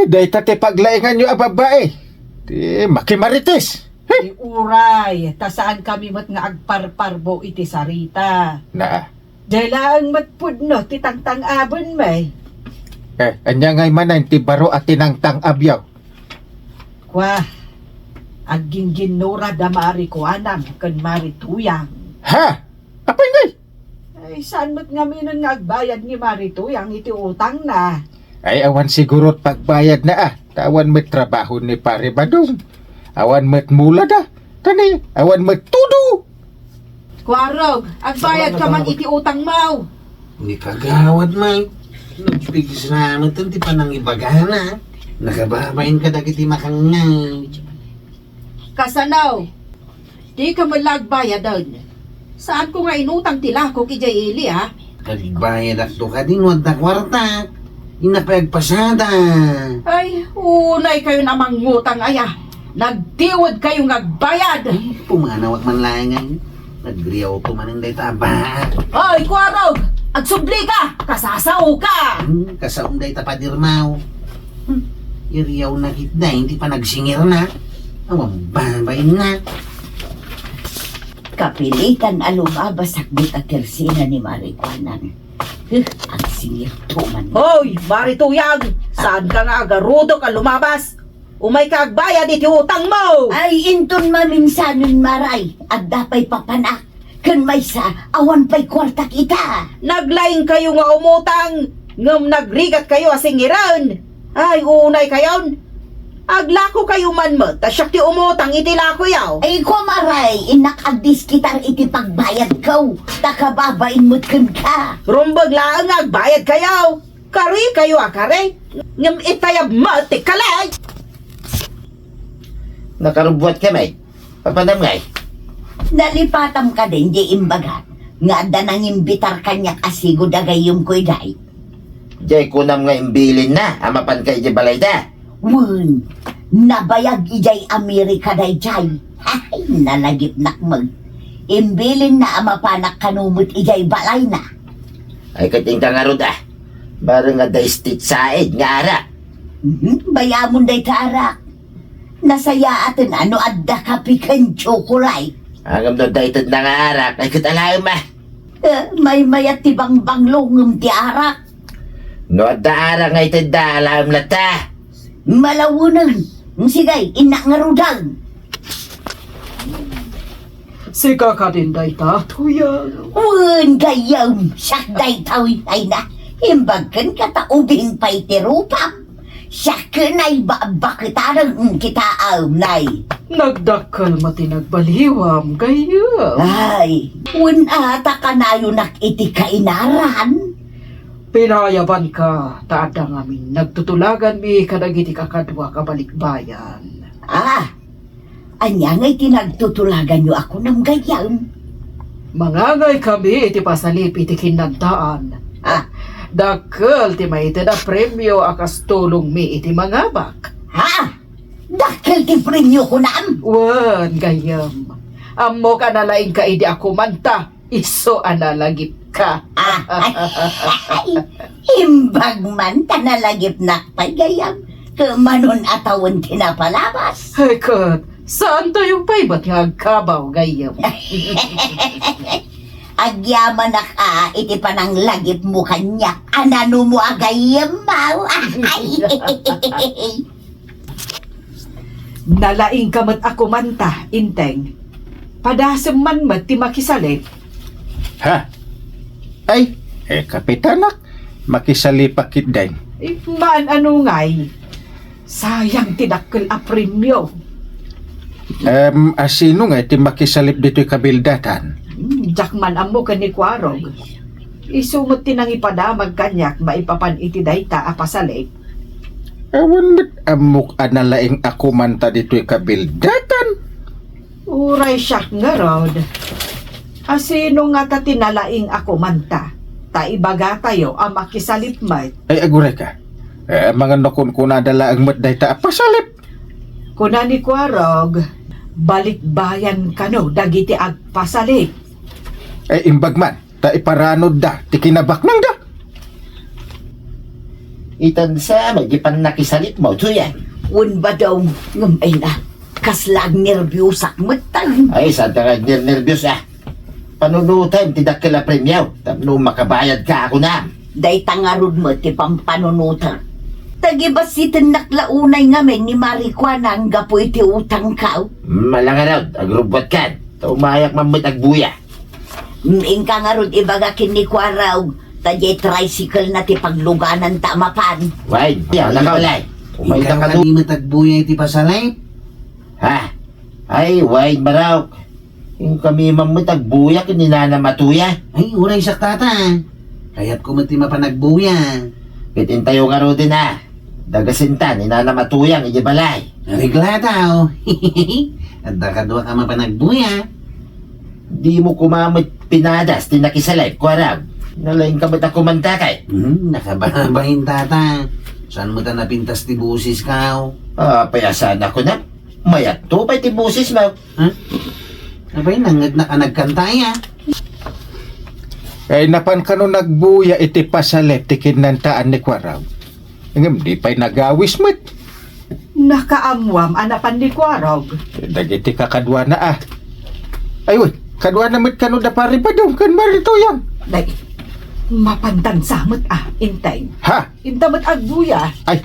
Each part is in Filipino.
Day tate paglaingan nyo ang babae. Di makimarites. Uray, tasaan kami mat nga agparparbo iti sarita. Na. Dahil matpudno, titangtang abon may. Anya ngay manan ti baro at tinangtang abyaw. Kwa, aging ginura damari ko anam, kan marituyang. Ha? Apay ngay? Ay, saan mo't nga minon nga agbayad ni marituyang iti utang na? Ay awan siguro't pagbayad na Tawan mo't trabaho ni pare Badong. Awan mo't mula da. Tani, awan mo't tudo. Kwarog, agbayad ka man iti utang mo. Hindi kagawad, may. Nagpigis na naman ito, di pa nang ibagana. Nakababain ka dagiti makangay. Kasanaw, di ka malagbayad doon. Saan ko nga inutang tila ko kay Ili, ha? Kagbayad akto ka din, wad na kwarta. Inapagpasada. Ay, unay kayo namang ngutang aya. Nagtiwad kayong agbayad. Pumanawat man lang ngayon. Nagriyaw to man ang taba. Ay, Kwarog! Agsubli ka! Kasasaw ka! Kasaong day tapadirmaw. Iriyaw na kitna, hindi pa nagsingir na. Awang babayin na. Kapilitan alumabas sakbit at tersina ni Marikwanan. Ang singir to man. Hoy, Marituyag! Saan ka nga agarudo ka lumabas? Umay ka agbayad iti utang mo! Ay, inton maminsanon maray, at dapay papanak. Kan may sa, awan pa'y kwarta kita. Naglaing kayo nga umutang, ngam nagrigat kayo asingiran. Ay, unay kayon. Aglako kayo man mo, tasyak ti umutang iti lako yaw. Ay, ko maray, inakagdis kitar iti pagbayad ko. Takababain mo't kan ka. Rumbag lang agbayad kayo. Kari kayo akare. Ngam itayab mo ti kalay. Nakarubuat ka, may. Papadam ngay. Nalipatam ka din, di imbagat. Nga da nang imbitar kanya kasigo dagay yung koy day. Jay kunam nga imbilin na, amapan kay di balay da. Wun, nabayag ijay Amerika day jay. Ay, nalagip nakmag. Imbilin na amapanak kanumot ijay balay na. Ay kating kangarod Barang nga day stit said nga ara. Bayamon day tarak. Nasaya atin ano adda kapikan chokolay. Agam na day tad na nga ara, ay katalayom May mayat tibang banglongum ti arak. No adda ara nga itad da, alam lata. Malawunan. Sigay, inak nga rudang. Sika ka din day tatuyag. Wun gayam, sakday tawi ay na. Imbagkan kataubing pa'y tirupam. Siyakan ay bakitarang kita nay. Nagdakal mati nagbaliwam kayo. Ay, wun ata ka na yun iti kainaran. Pinayaban ka, taada ngamin, nagtutulagan mi kadagiti kakadwa kabalikbayan. Anya nga'y tinagtutulagan nyo ako ng gayam. Mangangay kami iti pasalip iti kinantaan. Dakkel ti may iti na premyo akas tulong mi iti mangabak. Dakil ti premyo ko naam. Wan, gayam. Amo ka nalaing ka idi ako manta, iso analagip ka. Imbag man tanalagip nakpay gayam. Kamanon atawon tinapalabas. Hekot, saan tayo pa'y ba't nga agkabaw, gayam? Agyaman ka, iti panang lagip mo kanya. Anano mo agayam mau. Nalaing ka mat ako manta, inteng. Padasem man mat ti makisalip. Ha? Ay, kapitanak. Makisalipakit din. Man ano ngay? Sayang tinakkel a premyo. Asino nga iti makisalip dito'y kabildatan? Jakman amo ka ni Kwarog. Isumot tinang ipadamag kanyak maipapan iti dayta a pasalip. Awan mo't amok analaing ako manta dito'y kabildatan. Uray siyak nga rod. Asino nga ta tinalaing ako manta? Ta ibaga tayo ang makisalip mat. Ay aguray ka. Mga nokon ko nadala ang mat dayta a pasalip. Kuna ni Kwarog, balikbayan ka no, dagiti agpasalip. Imbag man, ta iparanod da, ti kinabak nang da. Itan sa magipan nakisalit mo, tuyan. Un ba daw ngam ay na kaslag nervyusak matang. Ay, saan ka nervyos ah. Panunutan, tidak kila premyaw. Tapno makabayad ka ako na. Day tangarod mo ti pampanunutan. Tagibasitin naklaunay ngamen ni Marikwana ang gapoy ti utang kao. Malangarod, agrubot kan. Taumayak mamit agbuya. Ingka nga rod ibaga kinikwaraw. Tadya tricycle na ti pagluganan tamapan. Wait, yan nakawalay. Umayta Ikaw ka kani matagbuya iti pasalay? Ha? Ay, wait maraw. Yung kami mamit agbuya kininana matuya. Ay, uray sak tata. Kaya't kumati mapanagbuya. Kitin tayo nga ro din ha. Dagasintan, inana matuyang, ijibalay. Regla daw. At dakadwa ka mapanagbuya. Di mo kumamit pinadas, tinakisalay, kwarab. Nalaing ka ba't ako mantakay? Nakababahin tata. Saan mo ta napintas ti busis ka? Payasan ako na. Mayat to, pa'y tibusis mo. Ha? Abay, nangad na ka nagkantaya. Ay napan kano nagbuya iti pasalet ti kinantaan ni Kwaraw. Ngem di pa'y nagawis met. Nakaamwam anapan ni Kwarog. Dagiti kakadwa na ah. Ay uy, kadwa na met kano da pari ba dong kan marituyang. Day, mapandan samot intay. Ha? Intamot agbuya. Ay,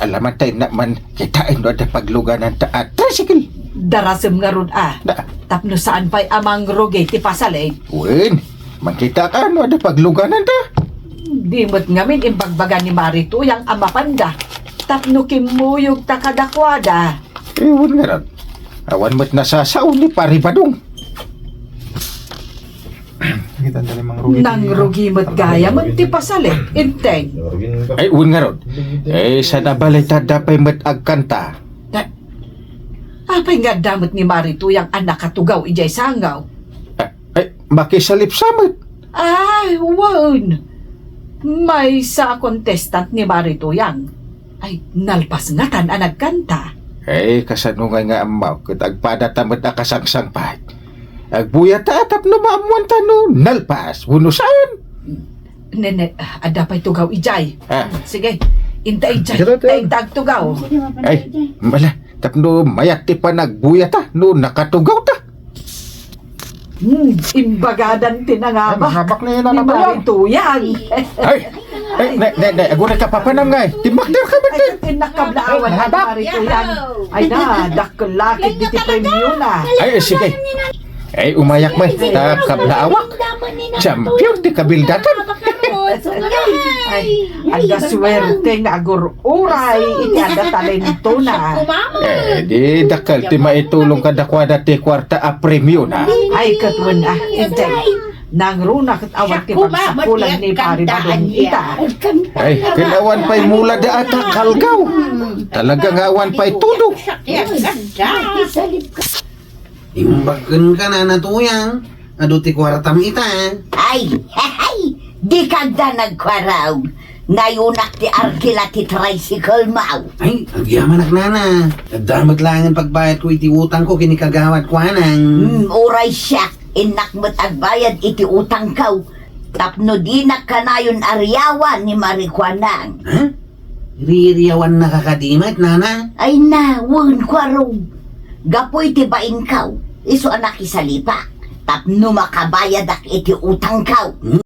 alaman tayo naman kitain do da pagluganan ta at tricycle. Darasem nga ron Da, Tapno saan pa'y amang roge ti pasalay. wen, makita ka no da pagluganan ta. Di mo't ngamin imbagbaga ni Marito yang amapanda. Tapno kimuyog takadakwada. Ewan nga ron. Awan mo't nasasaw ni pari ba dong. Nang rugi mo't gaya mo't ti pasalay. Intay. Ay, ewan nga ron. Sa nabalita dapay mo't agkanta. Apay nga damot ni Marito yang anak katugaw ijay sangaw. Ay, makisalip samot. Ay, wan. May sa contestant ni Marito yang. Ay, nalpas nga tan nagkanta. Kasanungay nga amaw, kat agpada tamad akasangsang pahat. Agbuya ta atap no maamuan ta no, nalpas, unusan. Nene, ada pa'y tugaw ijay. Ah. Sige, inta ijay, Sige, taing tag tugaw. Ay, mala, tapno mayat ti pa nagbuya ta, no nakatugaw ta. Imbagadan tinangaba. Mahabak na yun Ni Marito yang. Agunay ka papanam nga eh. Timakder ka ba Ay, tinakablaawan ni Marito yang. Ay na, dakulakit di ti premyo na. Ay, sige. Ay, umayak mo eh. Kablaawak. Champion ti kabildatan. Ay, ada swerte nga agur-uray, iti ada talento na. Di dakal ti maitulong ka dakwada ti kwarta a premyo na. Ay, katwan intay. Nang runa kat awan ti pagsakulan ni pari badong ita. Ay, kinawan pa'y mula da ata kalgaw. Talagang awan pa'y tudok. Imbagan ka na natuyang. Ado ti kwartam ita. Ay, di kagda nagkwaraw. Ngayunak ti arkila ti tricycle mau. Ay, agyaman nana. Damat lang ang pagbayad ko iti utang ko kinikagawad ko anang. Uray siya, inak mo't agbayad iti utang kaw. Tapno di nakanayon aryawan ni Marikwanang. Ha? Ririyawan nakakadimat, nana? Ay na, wun kwaraw. Gapoy ti bain kaw. Iso anak isalipa. Tapno makabayad ak iti utang kaw.